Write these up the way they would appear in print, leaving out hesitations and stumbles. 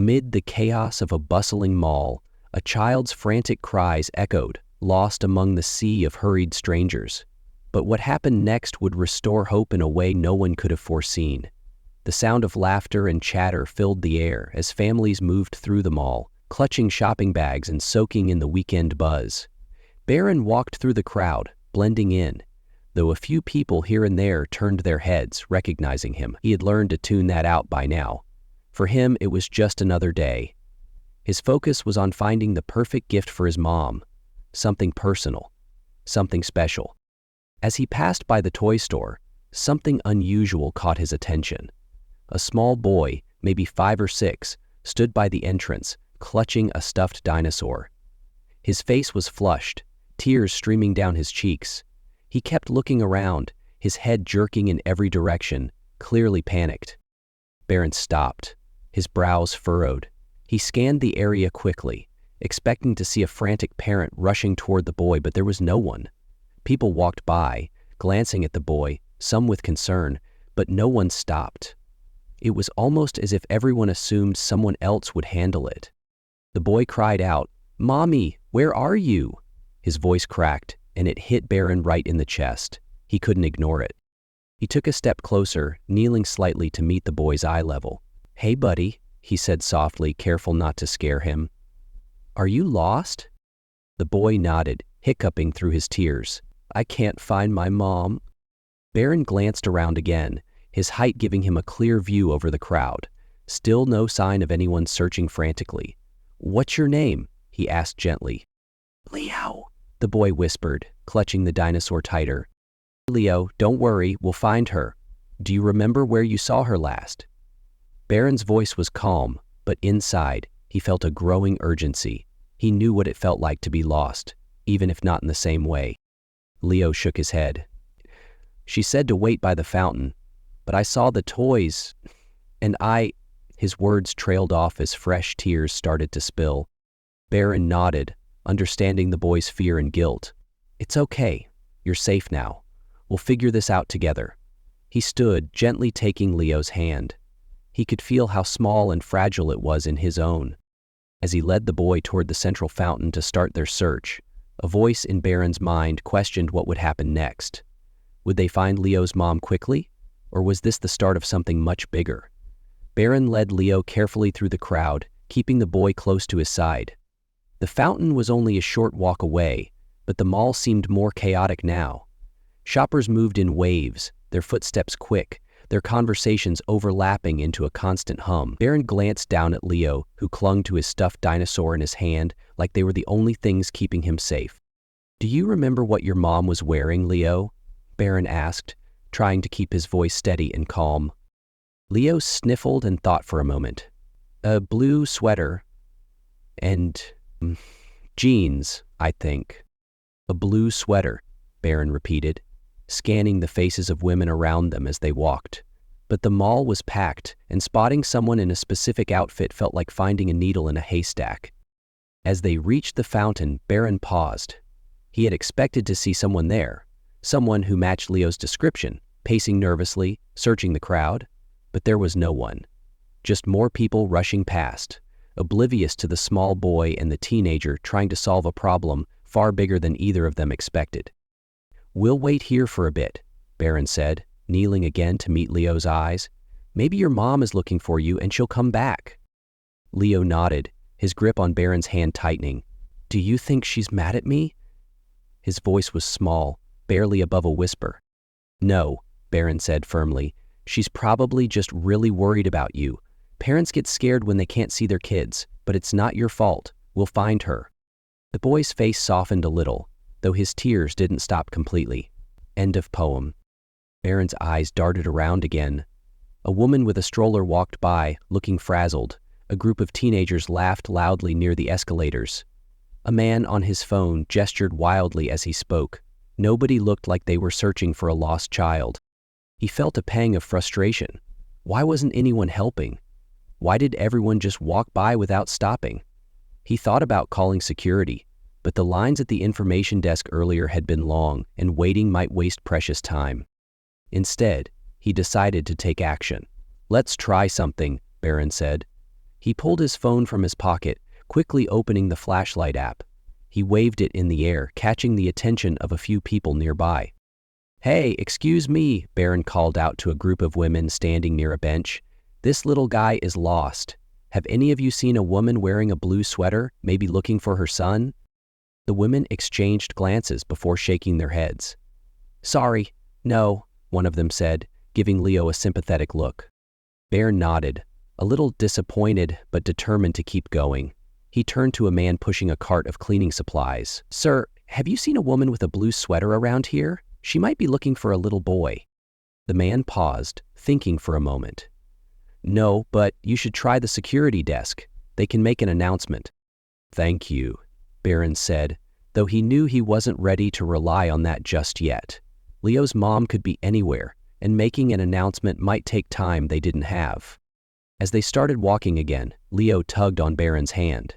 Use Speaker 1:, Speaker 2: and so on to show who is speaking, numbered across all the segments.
Speaker 1: Amid the chaos of a bustling mall, a child's frantic cries echoed, lost among the sea of hurried strangers. But what happened next would restore hope in a way no one could have foreseen. The sound of laughter and chatter filled the air as families moved through the mall, clutching shopping bags and soaking in the weekend buzz. Barron walked through the crowd, blending in, though a few people here and there turned their heads, recognizing him. He had learned to tune that out by now. For him, it was just another day. His focus was on finding the perfect gift for his mom, something personal, something special. As he passed by the toy store, something unusual caught his attention. A small boy, maybe 5 or 6, stood by the entrance, clutching a stuffed dinosaur. His face was flushed, tears streaming down his cheeks. He kept looking around, his head jerking in every direction, clearly panicked. Barron stopped, his brows furrowed. He scanned the area quickly, expecting to see a frantic parent rushing toward the boy, but there was no one. People walked by, glancing at the boy, some with concern, but no one stopped. It was almost as if everyone assumed someone else would handle it. The boy cried out, "Mommy, where are you?" His voice cracked, and it hit Barron right in the chest. He couldn't ignore it. He took a step closer, kneeling slightly to meet the boy's eye level. "Hey, buddy," he said softly, careful not to scare him. "Are you lost?" The boy nodded, hiccuping through his tears. "I can't find my mom." Barron glanced around again, his height giving him a clear view over the crowd. Still no sign of anyone searching frantically. "What's your name?" he asked gently. "Leo," the boy whispered, clutching the dinosaur tighter. "Leo, don't worry, we'll find her. Do you remember where you saw her last?" Barron's voice was calm, but inside, he felt a growing urgency. He knew what it felt like to be lost, even if not in the same way. Leo shook his head. "She said to wait by the fountain, but I saw the toys, and His words trailed off as fresh tears started to spill. Barron nodded, understanding the boy's fear and guilt. "It's okay. You're safe now. We'll figure this out together." He stood, gently taking Leo's hand. He could feel how small and fragile it was in his own. As he led the boy toward the central fountain to start their search, a voice in Barron's mind questioned what would happen next. Would they find Leo's mom quickly, or was this the start of something much bigger? Barron led Leo carefully through the crowd, keeping the boy close to his side. The fountain was only a short walk away, but the mall seemed more chaotic now. Shoppers moved in waves, their footsteps quick, their conversations overlapping into a constant hum. Barron glanced down at Leo, who clung to his stuffed dinosaur in his hand like they were the only things keeping him safe. "Do you remember what your mom was wearing, Leo?" Barron asked, trying to keep his voice steady and calm. Leo sniffled and thought for a moment. "A blue sweater and jeans, I think." "A blue sweater," Barron repeated, scanning the faces of women around them as they walked. But the mall was packed, and spotting someone in a specific outfit felt like finding a needle in a haystack. As they reached the fountain, Barron paused. He had expected to see someone there, someone who matched Leo's description, pacing nervously, searching the crowd. But there was no one. Just more people rushing past, oblivious to the small boy and the teenager trying to solve a problem far bigger than either of them expected. "We'll wait here for a bit," Barron said, kneeling again to meet Leo's eyes. "Maybe your mom is looking for you and she'll come back." Leo nodded, his grip on Barron's hand tightening. "Do you think she's mad at me?" His voice was small, barely above a whisper. "No," Barron said firmly. "She's probably just really worried about you. Parents get scared when they can't see their kids, but it's not your fault. We'll find her." The boy's face softened a little, though his tears didn't stop completely. End of poem. Barron's eyes darted around again. A woman with a stroller walked by, looking frazzled. A group of teenagers laughed loudly near the escalators. A man on his phone gestured wildly as he spoke. Nobody looked like they were searching for a lost child. He felt a pang of frustration. Why wasn't anyone helping? Why did everyone just walk by without stopping? He thought about calling security, but the lines at the information desk earlier had been long, and waiting might waste precious time. Instead, he decided to take action. "Let's try something," Barron said. He pulled his phone from his pocket, quickly opening the flashlight app. He waved it in the air, catching the attention of a few people nearby. "Hey, excuse me," Barron called out to a group of women standing near a bench. "This little guy is lost. Have any of you seen a woman wearing a blue sweater, maybe looking for her son?" The women exchanged glances before shaking their heads. "Sorry, no," one of them said, giving Leo a sympathetic look. Barron nodded, a little disappointed but determined to keep going. He turned to a man pushing a cart of cleaning supplies. "Sir, have you seen a woman with a blue sweater around here? She might be looking for a little boy." The man paused, thinking for a moment. "No, but you should try the security desk. They can make an announcement." "Thank you," Barron said, though he knew he wasn't ready to rely on that just yet. Leo's mom could be anywhere, and making an announcement might take time they didn't have. As they started walking again, Leo tugged on Barron's hand.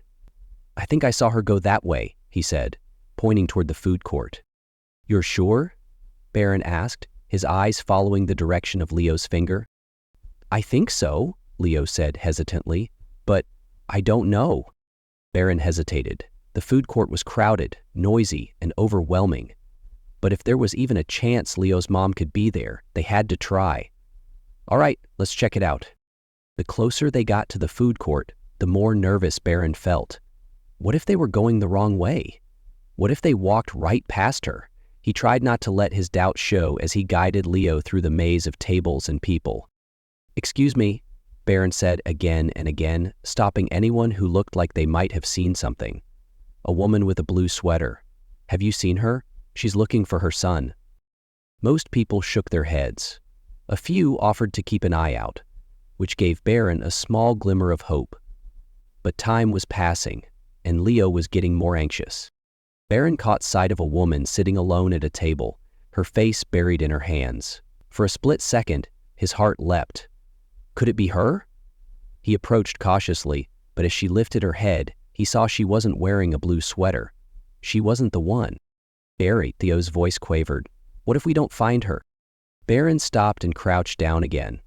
Speaker 1: "I think I saw her go that way," he said, pointing toward the food court. "You're sure?" Barron asked, his eyes following the direction of Leo's finger. "I think so," Leo said hesitantly, "but I don't know." Barron hesitated. The food court was crowded, noisy, and overwhelming. But if there was even a chance Leo's mom could be there, they had to try. "All right, let's check it out." The closer they got to the food court, the more nervous Barron felt. What if they were going the wrong way? What if they walked right past her? He tried not to let his doubt show as he guided Leo through the maze of tables and people. "Excuse me," Barron said again and again, stopping anyone who looked like they might have seen something. "A woman with a blue sweater. Have you seen her? She's looking for her son." Most people shook their heads. A few offered to keep an eye out, which gave Barron a small glimmer of hope. But time was passing, and Leo was getting more anxious. Barron caught sight of a woman sitting alone at a table, her face buried in her hands. For a split second, his heart leapt. Could it be her? He approached cautiously, but as she lifted her head, he saw she wasn't wearing a blue sweater. She wasn't the one. "Barry," Theo's voice quavered. "What if we don't find her?" Barron stopped and crouched down again.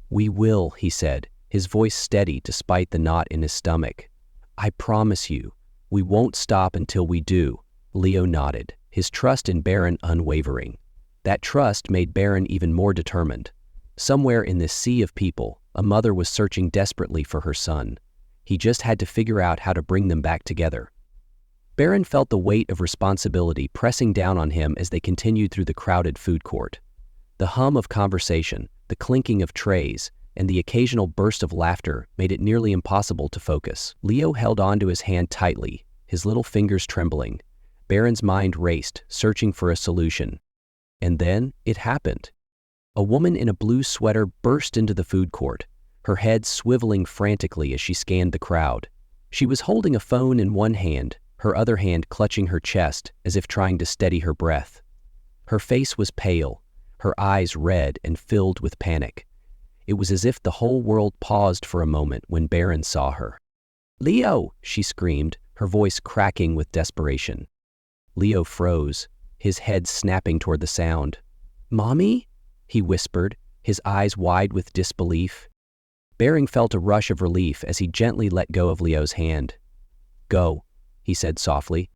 Speaker 1: "We will," he said, his voice steady despite the knot in his stomach. "I promise you, we won't stop until we do." Leo nodded, his trust in Barron unwavering. That trust made Barron even more determined. Somewhere in this sea of people, a mother was searching desperately for her son. He just had to figure out how to bring them back together. Barron felt the weight of responsibility pressing down on him as they continued through the crowded food court. The hum of conversation, the clinking of trays, and the occasional burst of laughter made it nearly impossible to focus. Leo held onto his hand tightly, his little fingers trembling. Barron's mind raced, searching for a solution. And then it happened. A woman in a blue sweater burst into the food court, her head swiveling frantically as she scanned the crowd. She was holding a phone in one hand, her other hand clutching her chest as if trying to steady her breath. Her face was pale, her eyes red and filled with panic. It was as if the whole world paused for a moment when Barron saw her. "Leo!" she screamed, her voice cracking with desperation. Leo froze, his head snapping toward the sound. "Mommy?" he whispered, his eyes wide with disbelief. Barron felt a rush of relief as he gently let go of Leo's hand. "Go," he said softly.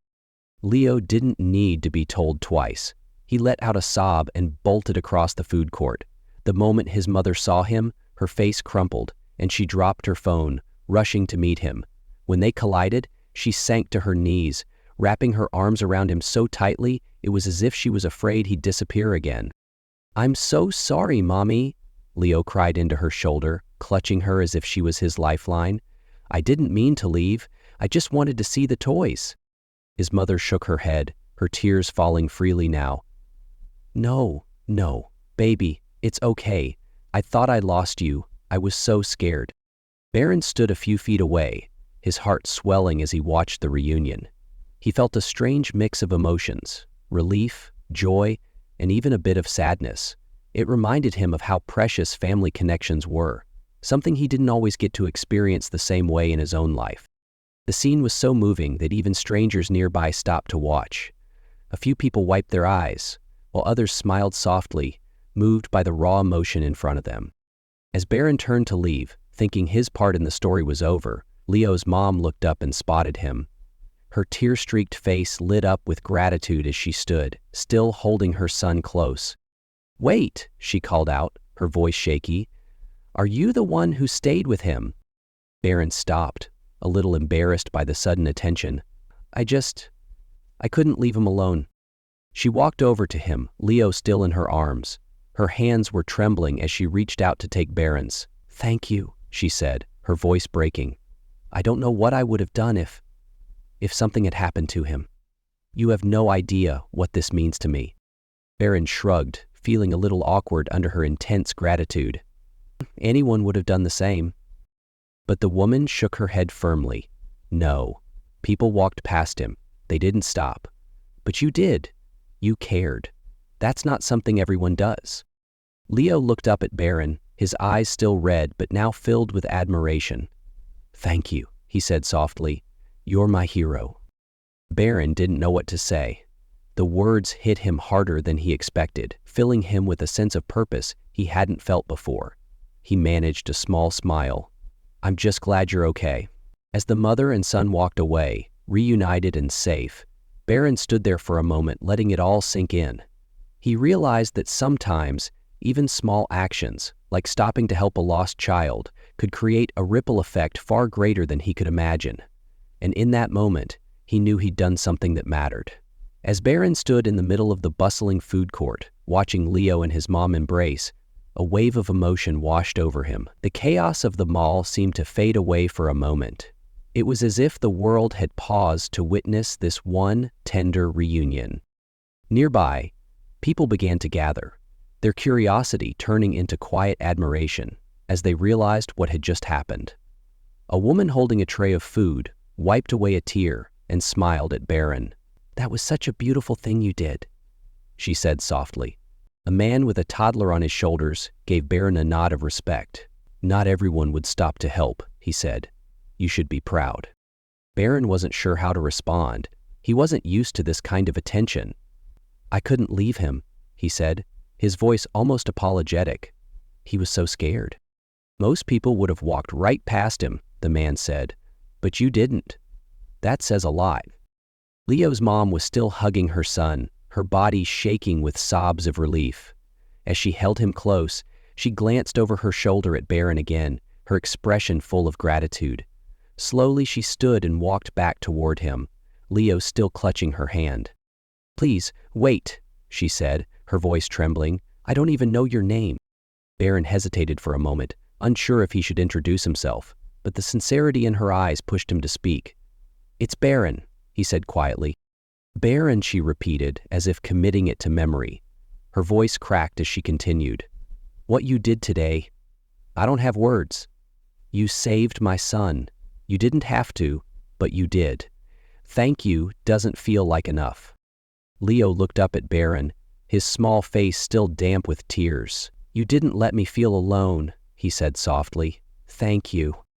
Speaker 1: Leo didn't need to be told twice. He let out a sob and bolted across the food court. The moment his mother saw him, her face crumpled, and she dropped her phone, rushing to meet him. When they collided, she sank to her knees, wrapping her arms around him so tightly it was as if she was afraid he'd disappear again. "I'm so sorry, Mommy," Leo cried into her shoulder, clutching her as if she was his lifeline. "I didn't mean to leave. I just wanted to see the toys." His mother shook her head, her tears falling freely now. No, baby, it's okay. I thought I lost you. I was so scared." Barron stood a few feet away, his heart swelling as he watched the reunion. He felt a strange mix of emotions, relief, joy, and even a bit of sadness. It reminded him of how precious family connections were, something he didn't always get to experience the same way in his own life. The scene was so moving that even strangers nearby stopped to watch. A few people wiped their eyes, while others smiled softly, moved by the raw emotion in front of them. As Barron turned to leave, Thinking his part in the story was over, Leo's mom looked up and spotted him. Her tear-streaked face lit up with gratitude as she stood, still holding her son close. "Wait," she called out, her voice shaky. "Are you the one who stayed with him?" Barron stopped, a little embarrassed by the sudden attention. I couldn't leave him alone." She walked over to him, Leo still in her arms. Her hands were trembling as she reached out to take Barron's. "Thank you," she said, her voice breaking. "I don't know what I would have done if something had happened to him. You have no idea what this means to me." Barron shrugged, feeling a little awkward under her intense gratitude. Anyone would have done the same. But the woman shook her head firmly. "No. People walked past him. They didn't stop. But you did. You cared. That's not something everyone does." Leo looked up at Barron, his eyes still red but now filled with admiration. "Thank you," he said softly. "You're my hero." Barron didn't know what to say. The words hit him harder than he expected, filling him with a sense of purpose he hadn't felt before. He managed a small smile. "I'm just glad you're okay." As the mother and son walked away, reunited and safe, Barron stood there for a moment, letting it all sink in. He realized that sometimes, even small actions, like stopping to help a lost child, could create a ripple effect far greater than he could imagine. And in that moment, he knew he'd done something that mattered. As Barron stood in the middle of the bustling food court, watching Leo and his mom embrace, a wave of emotion washed over him. The chaos of the mall seemed to fade away for a moment. It was as if the world had paused to witness this one tender reunion. Nearby, people began to gather, their curiosity turning into quiet admiration as they realized what had just happened. A woman holding a tray of food wiped away a tear and smiled at Barron. "That was such a beautiful thing you did," she said softly. A man with a toddler on his shoulders gave Barron a nod of respect. "Not everyone would stop to help," he said. "You should be proud." Barron wasn't sure how to respond. He wasn't used to this kind of attention. "I couldn't leave him," he said, his voice almost apologetic. "He was so scared." "Most people would have walked right past him," the man said, "but you didn't. That says a lot." Leo's mom was still hugging her son, her body shaking with sobs of relief. As she held him close, she glanced over her shoulder at Barron again, her expression full of gratitude. Slowly she stood and walked back toward him, Leo still clutching her hand. "Please, wait," she said, her voice trembling. "I don't even know your name." Barron hesitated for a moment, unsure if he should introduce himself, but the sincerity in her eyes pushed him to speak. "It's Barron," he said quietly. "Barron," she repeated, as if committing it to memory. Her voice cracked as she continued. "What you did today, I don't have words. You saved my son. You didn't have to, but you did. Thank you doesn't feel like enough." Leo looked up at Barron, his small face still damp with tears. "You didn't let me feel alone," he said softly. "Thank you."